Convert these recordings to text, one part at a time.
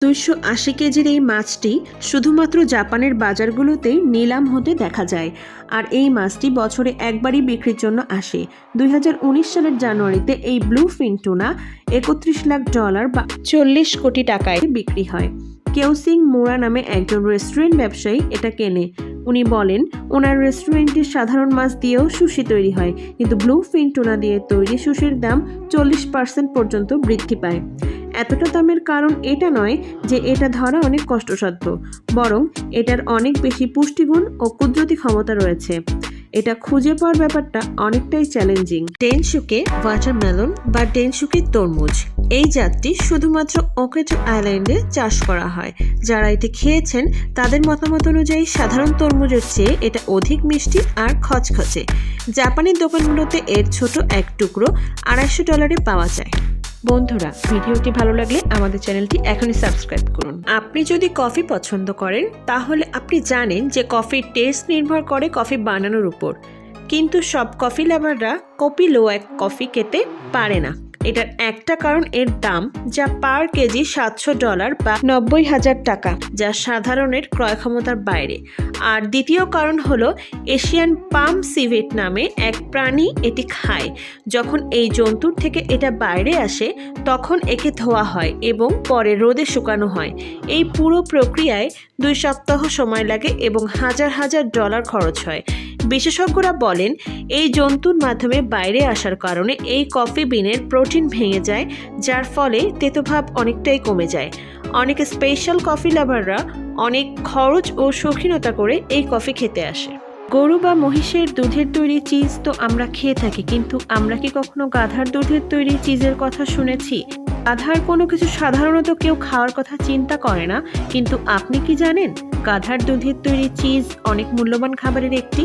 280 কেজির এই মাছটি শুধুমাত্র জাপানের বাজারগুলোতেই নিলাম হতে দেখা যায়। আর এই মাছটি বছরে একবারই বিক্রির জন্য আসে। 2019 সালের জানুয়ারিতে এই ব্লু ফিন টুনা $31 লাখ বা 40 কোটি টাকায় বিক্রি হয়। কেউসিং মোরা নামে একজন রেস্টুরেন্ট ব্যবসায়ী এটা কেনে। উনি বলেন ওনার রেস্টুরেন্টে সাধারণ মাছ দিয়েও সুশি তৈরি হয়, কিন্তু ব্লু ফিন টুনা দিয়ে তৈরি সুশির দাম 40% পর্যন্ত বৃদ্ধি পায়। এতটা দামের কারণ এটা নয় যে এটা ধরা অনেক কষ্টসাধ্য, বরং এটার অনেক বেশি পুষ্টিগুণ ও কুদরতি ক্ষমতা রয়েছে। এটা খুঁজে পাওয়ার ব্যাপারটা অনেকটাই চ্যালেঞ্জিং। ডেনশুকে ওয়াটারমেলন বা ডেনশুকে তরমুজ, এই জাতটি শুধুমাত্র ওকেটো আইল্যান্ডে চাষ করা হয়। যারা এটি খেয়েছেন তাদের মতামত অনুযায়ী সাধারণ তরমুজের চেয়ে এটা অধিক মিষ্টি আর খচখচে। জাপানি দোকানগুলোতে এর ছোট এক টুকরো $250 পাওয়া যায়। বন্ধুরা, ভিডিওটি ভালো লাগলে আমাদের চ্যানেলটি এখনই সাবস্ক্রাইব করুন। আপনি যদি কফি পছন্দ করেন তাহলে আপনি জানেন যে কফির টেস্ট নির্ভর করে কফি বানানোর উপর, কিন্তু সব কফি লাভাররা কপি লোয়াক কফি খেতে পারে না। এটার একটা কারণ এর দাম, যা পার কেজি $700 বা 90,000 টাকা, যা সাধারণের ক্রয় ক্ষমতার বাইরে। আর দ্বিতীয় কারণ হলো এশিয়ান পাম সিভেট নামে এক প্রাণী এটি খায়। যখন এই জন্তুর থেকে এটা বাইরে আসে তখন একে ধোয়া হয় এবং পরে রোদে শুকানো হয়। এই পুরো প্রক্রিয়ায় 2 সপ্তাহ সময় লাগে এবং হাজার হাজার ডলার খরচ হয়। বিশেষজ্ঞরা বলেন এই জন্তুর মাধ্যমে বাইরে আসার কারণে এই কফি বিনের প্রোটিন ভেঙে যায়, যার ফলে তেতোভাব অনেকটাই কমে যায়। অনেক স্পেশাল কফি লাভাররা অনেক খরচ ও শৌখিনতা করে এই কফি খেতে আসে। গরু বা মহিষের দুধের তৈরি চিজ তো আমরা খেয়ে থাকি, কিন্তু আমরা কি কখনো গাধার দুধের তৈরি চিজের কথা শুনেছি? গাধার কোনো কিছু সাধারণত কেউ খাওয়ার কথা চিন্তা করে না, কিন্তু আপনি কি জানেন গাধার দুধের তৈরি চিজ অনেক মূল্যবান খাবারের একটি।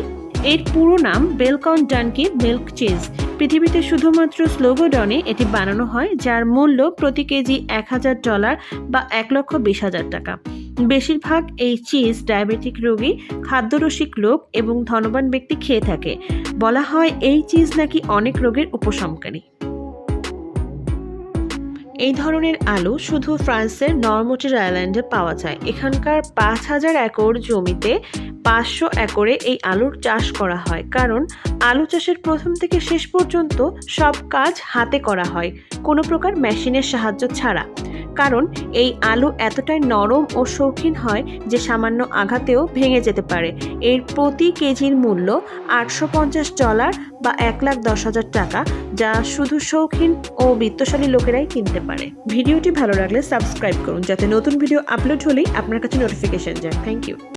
এর পুরো নাম বেলকন ডানকি মিল্ক চিজ। পৃথিবীতে শুধুমাত্র স্লোগোডনে এটি বানানো হয়, যার মূল্য প্রতি কেজি $1,000 বা 1,20,000 টাকা। বেশিরভাগ এই চিজ ডায়াবেটিক রোগী, খাদ্যরসিক লোক এবং ধনবান ব্যক্তি খেয়ে থাকে। বলা হয় এই চিজ নাকি অনেক রোগের উপশমকারী। এই ধরনের আলু শুধু ফ্রান্সের নরমটির আইল্যান্ডে পাওয়া যায়। এখানকার 5,000 একর জমিতে 500 একরে এই আলুর চাষ করা হয়, কারণ আলু চাষের প্রথম থেকে শেষ পর্যন্ত সব কাজ হাতে করা হয়, কোনো প্রকার মেশিনের সাহায্য ছাড়া। কারণ এই আলু এতটাই নরম ও শৌখিন হয় যে সামান্য আঘাতেও ভেঙে যেতে পারে। এর প্রতি কেজির মূল্য $850 বা 1,10,000 টাকা, যা শুধু শৌখিন ও বিত্তশালী লোকেরাই কিনতে পারে। ভিডিওটি ভালো লাগলে সাবস্ক্রাইব করুন, যাতে নতুন ভিডিও আপলোড হলেই আপনার কাছে নোটিফিকেশন যায়। Thank you.